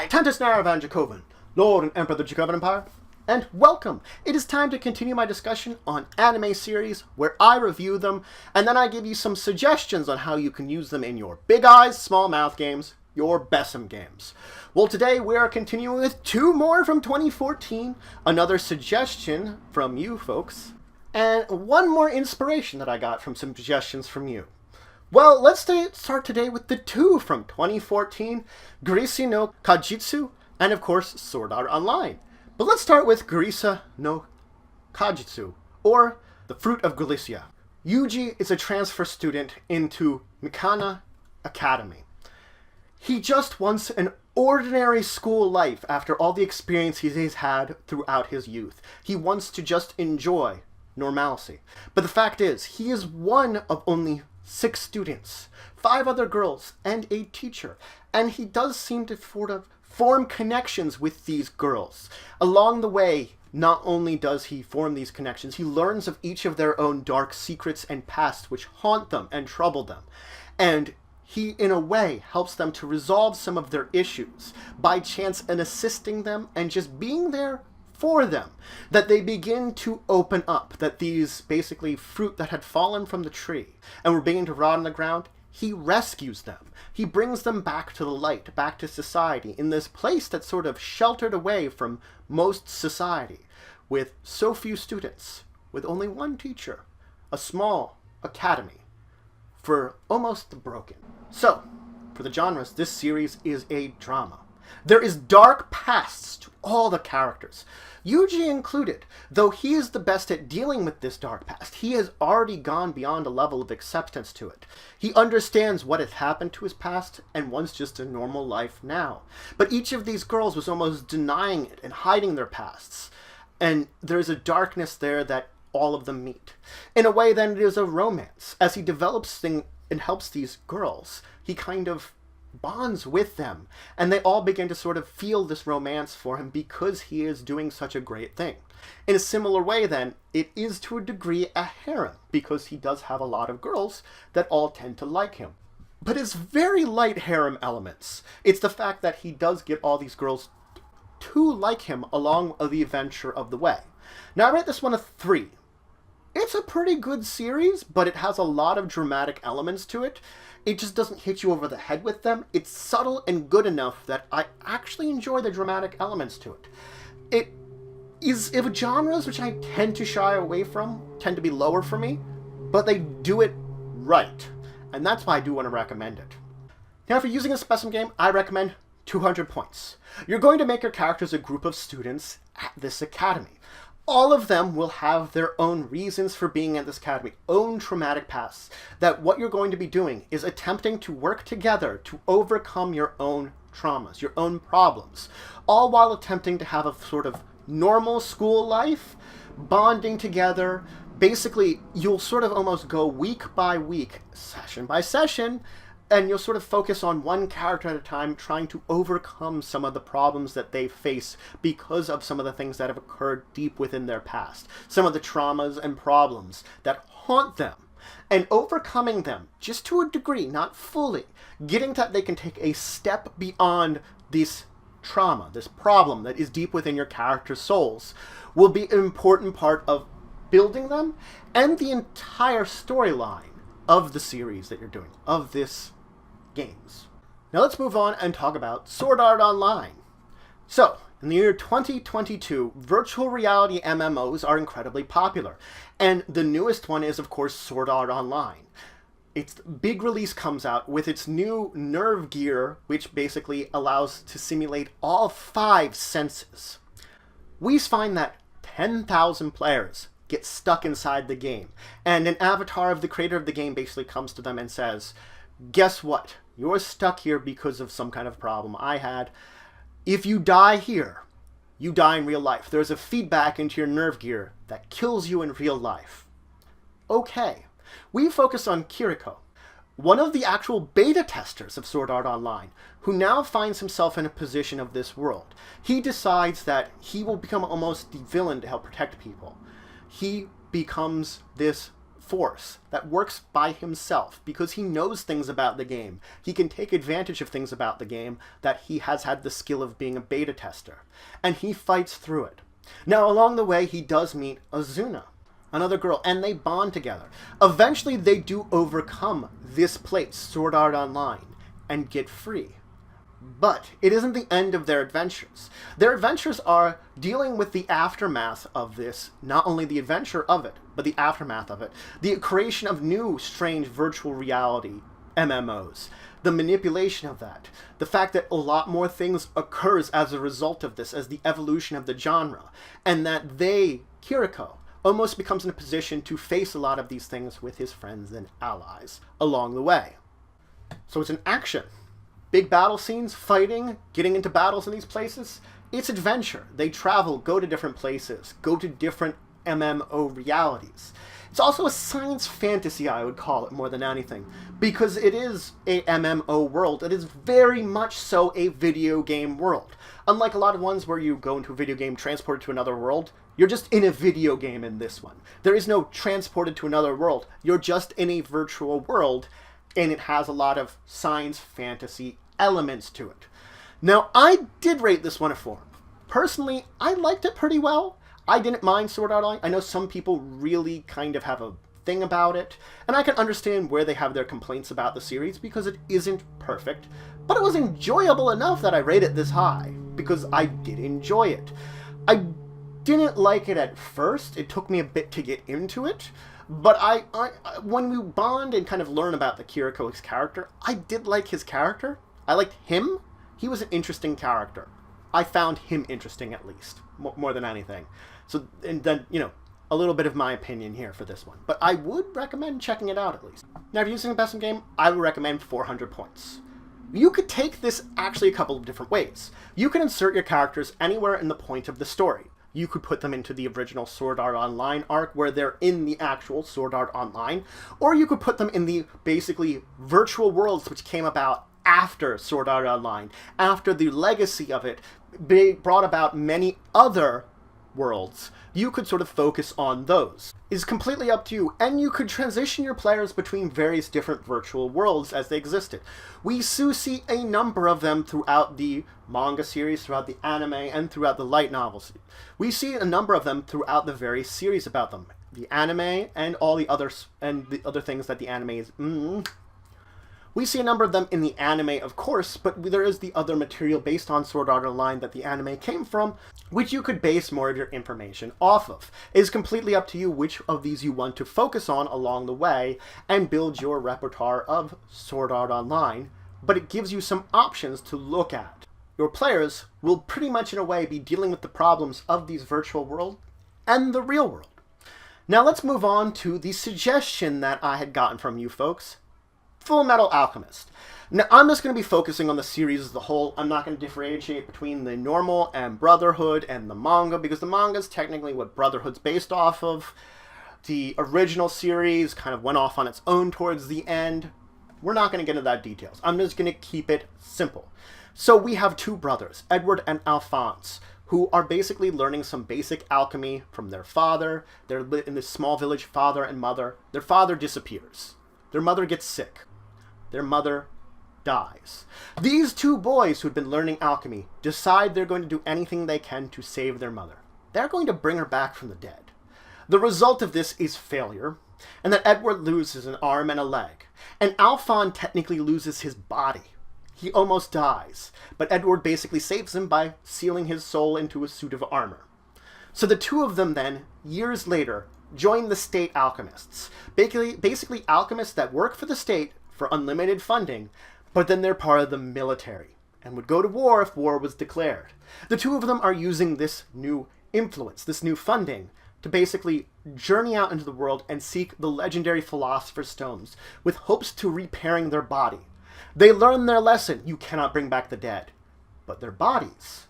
Genesis Evangelion, Lord and Emperor of the Dracovin Empire, and welcome! It is time to continue my discussion on anime series where I review them and then I give you some suggestions on how you can use them in your big eyes, small mouth games, your BESM games. Well, today we are continuing with two more from 2014, another suggestion from you folks, and one more inspiration that I got from some suggestions from you. Well, let's start today with the two from 2014, Grisaia no Kajitsu, and of course, Sword Art Online. But let's start with Grisaia no Kajitsu, or the Fruit of Grisaia. Yuji is a transfer student into Mikana Academy. He just wants an ordinary school life after all the experience he's had throughout his youth. He wants to just enjoy normalcy. But the fact is, he is one of only 6 students, 5 other girls, and a teacher. And he does seem to sort of form connections with these girls. Along the way, not only does he form these connections, he learns of each of their own dark secrets and pasts which haunt them and trouble them. And he, in a way, helps them to resolve some of their issues by chance and assisting them and just being there for them, that they begin to open up, that these basically fruit that had fallen from the tree and were beginning to rot on the ground, he rescues them. He brings them back to the light, back to society, in this place that's sort of sheltered away from most society, with so few students, with only one teacher, a small academy for almost the broken. So, for the genres, this series is a drama. There is dark pasts to all the characters, Yuji included. Though he is the best at dealing with this dark past, he has already gone beyond a level of acceptance to it. He understands what has happened to his past and wants just a normal life now. But each of these girls was almost denying it and hiding their pasts. And there's a darkness there that all of them meet. In a way, then, it is a romance. As he develops things and helps these girls, he kind of bonds with them, and they all begin to sort of feel this romance for him because he is doing such a great thing. In a similar way, then, it is to a degree a harem, because he does have a lot of girls that all tend to like him. But it's very light harem elements. It's the fact that he does get all these girls to like him along the adventure of the way. Now, I rate this one a 3. It's a pretty good series, but it has a lot of dramatic elements to it. It just doesn't hit you over the head with them. It's subtle and good enough that I actually enjoy the dramatic elements to it. It is of genres which I tend to shy away from, tend to be lower for me, but they do it right. And that's why I do want to recommend it. Now, for using a BESM game, I recommend 200 points. You're going to make your characters a group of students at this academy. All of them will have their own reasons for being at this academy, own traumatic pasts, that what you're going to be doing is attempting to work together to overcome your own traumas, your own problems, all while attempting to have a sort of normal school life, bonding together. Basically, you'll sort of almost go week by week, session by session, and you'll sort of focus on one character at a time, trying to overcome some of the problems that they face because of some of the things that have occurred deep within their past. Some of the traumas and problems that haunt them. And overcoming them, just to a degree, not fully. Getting that they can take a step beyond this trauma, this problem that is deep within your character's souls, will be an important part of building them and the entire storyline of the series that you're doing, of this games. Now let's move on and talk about Sword Art Online. So, in the year 2022, virtual reality MMOs are incredibly popular, and the newest one is, of course, Sword Art Online. Its big release comes out with its new nerve gear, which basically allows to simulate all 5 senses. We find that 10,000 players get stuck inside the game, and an avatar of the creator of the game basically comes to them and says, guess what? You're stuck here because of some kind of problem I had. If you die here, you die in real life. There's a feedback into your nerve gear that kills you in real life. Okay, we focus on Kiriko, one of the actual beta testers of Sword Art Online, who now finds himself in a position of this world. He decides that he will become almost the villain to help protect people. He becomes this force that works by himself because he knows things about the game. He can take advantage of things about the game that he has had the skill of being a beta tester. And he fights through it. Now, along the way, he does meet Azuna, another girl, and they bond together. Eventually, they do overcome this place, Sword Art Online, and get free. But it isn't the end of their adventures. Their adventures are dealing with the aftermath of this, not only the adventure of it, but the aftermath of it. The creation of new, strange virtual reality MMOs. The manipulation of that. The fact that a lot more things occurs as a result of this, as the evolution of the genre. And that Kiriko, almost becomes in a position to face a lot of these things with his friends and allies along the way. So it's an action. Big battle scenes, fighting, getting into battles in these places. It's adventure. They travel, go to different places, go to different MMO realities. It's also a science fantasy, I would call it, more than anything, because it is a MMO world. It is very much so a video game world. Unlike a lot of ones where you go into a video game transported to another world, you're just in a video game in this one. There is no transported to another world. You're just in a virtual world, and it has a lot of science fantasy elements to it. Now, I did rate this one a 4. Personally, I liked it pretty well. I didn't mind Sword Art Online. I know some people really kind of have a thing about it, and I can understand where they have their complaints about the series because it isn't perfect, but it was enjoyable enough that I rate it this high, because I did enjoy it. I didn't like it at first. It took me a bit to get into it, but I when we bond and kind of learn about the Kiriko's character, I did like his character. I liked him. He was an interesting character. I found him interesting, at least, more than anything. So, and then, you know, a little bit of my opinion here for this one. But I would recommend checking it out, at least. Now, if you're using a BESM game, I would recommend 400 points. You could take this actually a couple of different ways. You can insert your characters anywhere in the point of the story. You could put them into the original Sword Art Online arc where they're in the actual Sword Art Online, or you could put them in the basically virtual worlds which came about after Sword Art Online, after the legacy of it brought about many other worlds. You could sort of focus on those. It's completely up to you, and you could transition your players between various different virtual worlds as they existed. We do see a number of them throughout the manga series, throughout the anime, and throughout the light novels. We see a number of them throughout the various series about them. The anime and all the others, and the other things that the anime is... We see a number of them in the anime, of course, but there is the other material based on Sword Art Online that the anime came from, which you could base more of your information off of. It is completely up to you which of these you want to focus on along the way and build your repertoire of Sword Art Online, but it gives you some options to look at. Your players will pretty much in a way be dealing with the problems of these virtual worlds and the real world. Now let's move on to the suggestion that I had gotten from you folks. Fullmetal Alchemist. Now, I'm just going to be focusing on the series as a whole. I'm not going to differentiate between the normal and Brotherhood and the manga, because the manga is technically what Brotherhood's based off of. The original series kind of went off on its own towards the end. We're not going to get into that details. I'm just going to keep it simple. So we have two brothers, Edward and Alphonse, who are basically learning some basic alchemy from their father. They're in this small village, father and mother. Their father disappears. Their mother gets sick. Their mother dies. These two boys who'd been learning alchemy decide they're going to do anything they can to save their mother. They're going to bring her back from the dead. The result of this is failure, and that Edward loses an arm and a leg, and Alphonse technically loses his body. He almost dies, but Edward basically saves him by sealing his soul into a suit of armor. So the two of them then, years later, join the state alchemists. Basically alchemists that work for the state for unlimited funding, but then they're part of the military and would go to war if war was declared. The two of them are using this new influence, this new funding, to basically journey out into the world and seek the legendary Philosopher's Stones with hopes to repairing their body. They learn their lesson, you cannot bring back the dead, but their bodies,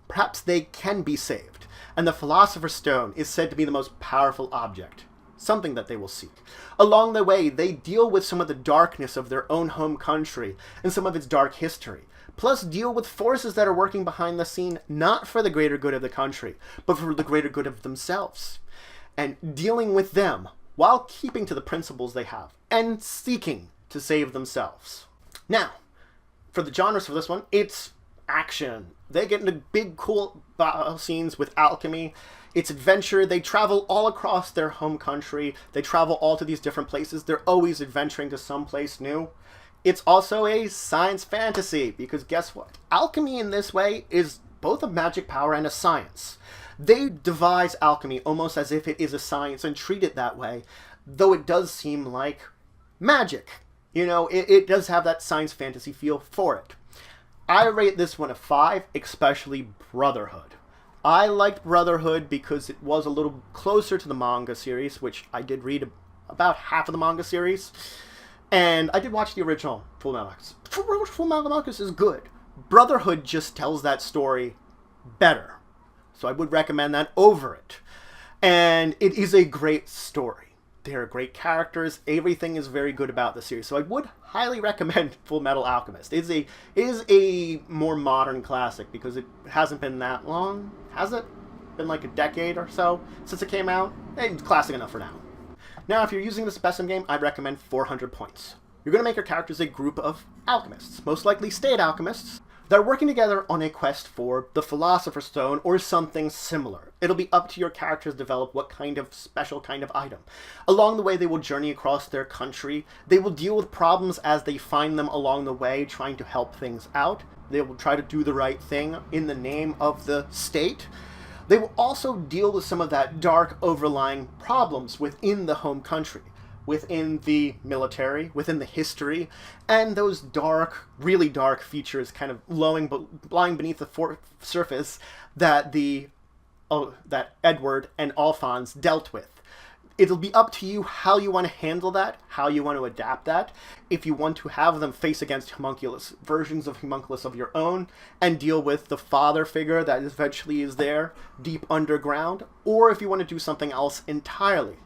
perhaps they can be saved, and the Philosopher's Stone is said to be the most powerful object. Something that they will seek. Along the way, they deal with some of the darkness of their own home country and some of its dark history, plus deal with forces that are working behind the scene not for the greater good of the country, but for the greater good of themselves. And dealing with them while keeping to the principles they have and seeking to save themselves. Now, for the genres for this one, it's action. They get into big, cool battle scenes with alchemy. It's adventure. They travel all across their home country. They travel all to these different places. They're always adventuring to someplace new. It's also a science fantasy, because guess what? Alchemy in this way is both a magic power and a science. They devise alchemy almost as if it is a science and treat it that way, though it does seem like magic. You know, it does have that science fantasy feel for it. I rate this one a 5, especially Brotherhood. I liked Brotherhood because it was a little closer to the manga series, which I did read about half of the manga series. And I did watch the original Fullmetal Alchemist. Fullmetal Alchemist is good. Brotherhood just tells that story better. So I would recommend that over it. And it is a great story. There are great characters. Everything is very good about the series. So I would highly recommend Fullmetal Alchemist. It is a more modern classic because it hasn't been that long. Has it? Been like a decade or so since it came out? It's classic enough for now. Now, if you're using this BESM game, I'd recommend 400 points. You're going to make your characters a group of alchemists, most likely state alchemists, that are working together on a quest for the Philosopher's Stone or something similar. It'll be up to your characters to develop what kind of special kind of item. Along the way, they will journey across their country. They will deal with problems as they find them along the way, trying to help things out. They will try to do the right thing in the name of the state. They will also deal with some of that dark overlying problems within the home country, within the military, within the history, and those dark, really dark features kind of lying beneath the surface that that Edward and Alphonse dealt with. It'll be up to you how you want to handle that, how you want to adapt that, if you want to have them face against homunculus, versions of homunculus of your own, and deal with the father figure that eventually is there, deep underground, or if you want to do something else entirely,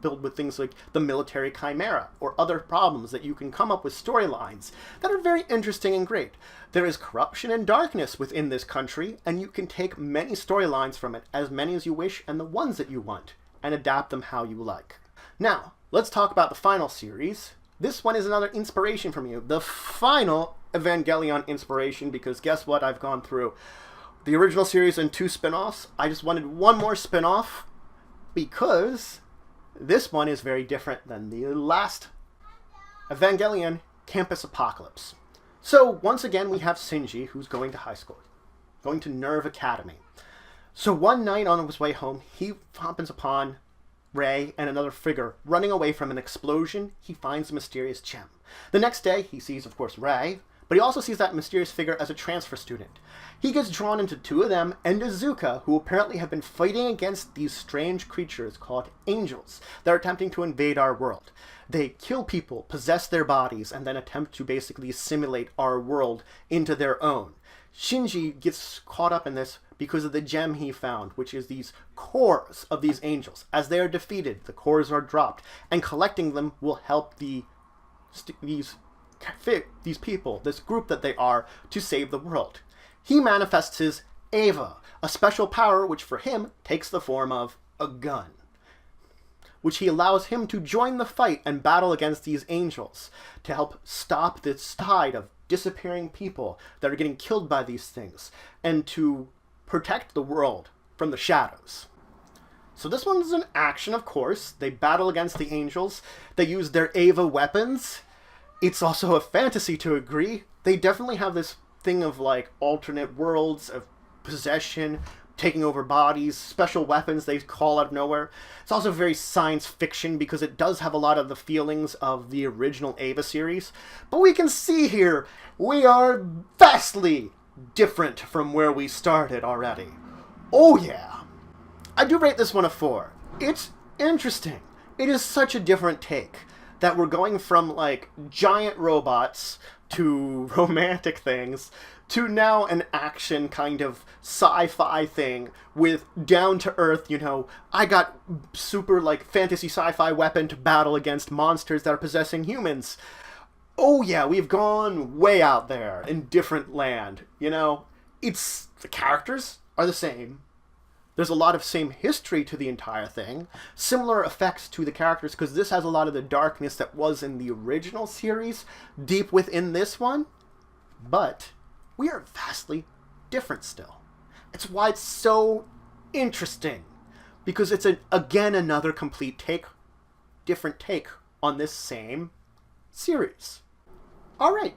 build with things like the military chimera, or other problems that you can come up with storylines that are very interesting and great. There is corruption and darkness within this country, and you can take many storylines from it, as many as you wish, and the ones that you want, and adapt them how you like. Now, let's talk about the final series. This one is another inspiration from you. The final Evangelion inspiration, because guess what? I've gone through the original series and 2 spin-offs. I just wanted one more spin-off because this one is very different than the last Evangelion, Campus Apocalypse. So, once again, we have Shinji, who's going to high school, going to Nerve Academy. So one night on his way home, he happens upon Rei and another figure running away from an explosion. He finds a mysterious gem. The next day, he sees, of course, Rei, but he also sees that mysterious figure as a transfer student. He gets drawn into 2 of them and Izuka, who apparently have been fighting against these strange creatures called angels that are attempting to invade our world. They kill people, possess their bodies, and then attempt to basically assimilate our world into their own. Shinji gets caught up in this because of the gem he found, which is these cores of these angels. As they are defeated, the cores are dropped, and collecting them will help these people, this group that they are, to save the world. He manifests his Eva, a special power which for him takes the form of a gun, which he allows him to join the fight and battle against these angels to help stop this tide of disappearing people that are getting killed by these things, and to protect the world from the shadows. So this one's an action, of course. They battle against the angels. They use their Eva weapons. It's also a fantasy to agree. They definitely have this thing of like alternate worlds, of possession, taking over bodies, special weapons they call out of nowhere. It's also very science fiction because it does have a lot of the feelings of the original Eva series. But we can see here, we are vastly different from where we started already. Oh yeah. I do rate this one a 4. It's interesting. It is such a different take that we're going from like giant robots to romantic things to now an action kind of sci-fi thing with down-to-earth, you know, I got super like fantasy sci-fi weapon to battle against monsters that are possessing humans. Oh yeah, we've gone way out there in different land, you know. The characters are the same. There's a lot of same history to the entire thing, similar effects to the characters, because this has a lot of the darkness that was in the original series deep within this one, but we are vastly different still. It's why it's so interesting, because it's, again, another complete different take on this same series. Alright,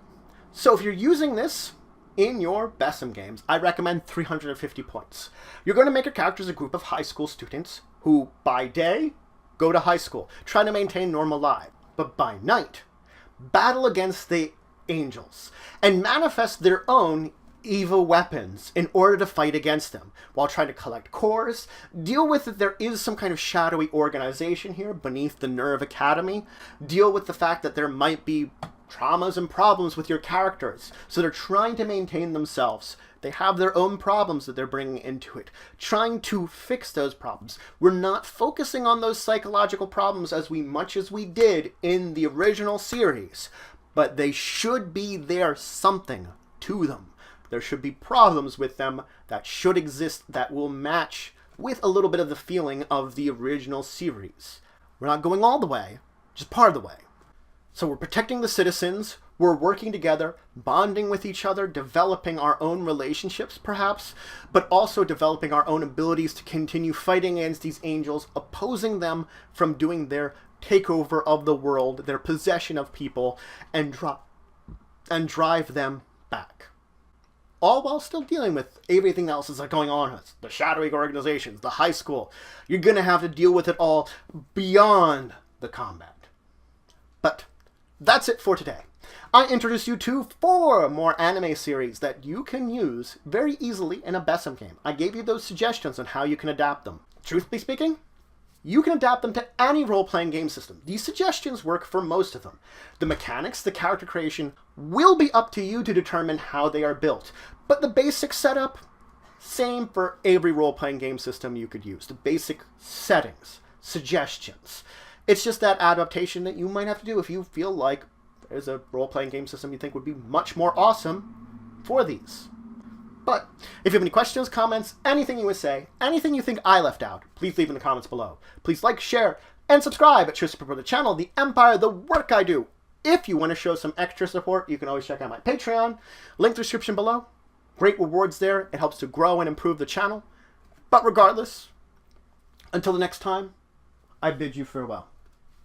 so if you're using this in your BESM games, I recommend 350 points. You're going to make your characters a group of high school students who, by day, go to high school, trying to maintain normal lives, but by night, battle against the angels, and manifest their own evil weapons in order to fight against them, while trying to collect cores, deal with that there is some kind of shadowy organization here beneath the Nerve Academy, deal with the fact that there might be traumas and problems with your characters, so they're trying to maintain themselves. They have their own problems that they're bringing into it, trying to fix those problems. We're not focusing on those psychological problems as much as we did in the original series, but they should be there, something to them. There should be problems with them that should exist that will match with a little bit of the feeling of the original series. We're not going all the way, just part of the way. So we're protecting the citizens, we're working together, bonding with each other, developing our own relationships perhaps, but also developing our own abilities to continue fighting against these angels, opposing them from doing their takeover of the world, their possession of people, and drive them back. All while still dealing with everything else that's going on, the shadowy organizations, the high school. You're going to have to deal with it all beyond the combat. But that's it for today. I introduced you to 4 more anime series that you can use very easily in a BESM game. I gave you those suggestions on how you can adapt them. Truthfully speaking, you can adapt them to any role-playing game system. These suggestions work for most of them. The mechanics, the character creation, will be up to you to determine how they are built. But the basic setup, same for every role-playing game system you could use. The basic settings, suggestions. It's just that adaptation that you might have to do if you feel like there's a role-playing game system you think would be much more awesome for these. But if you have any questions, comments, anything you would say, anything you think I left out, please leave in the comments below. Please like, share, and subscribe. It shows support the channel, the Empire, the work I do. If you want to show some extra support, you can always check out my Patreon. Link in the description below. Great rewards there. It helps to grow and improve the channel. But regardless, until the next time, I bid you farewell.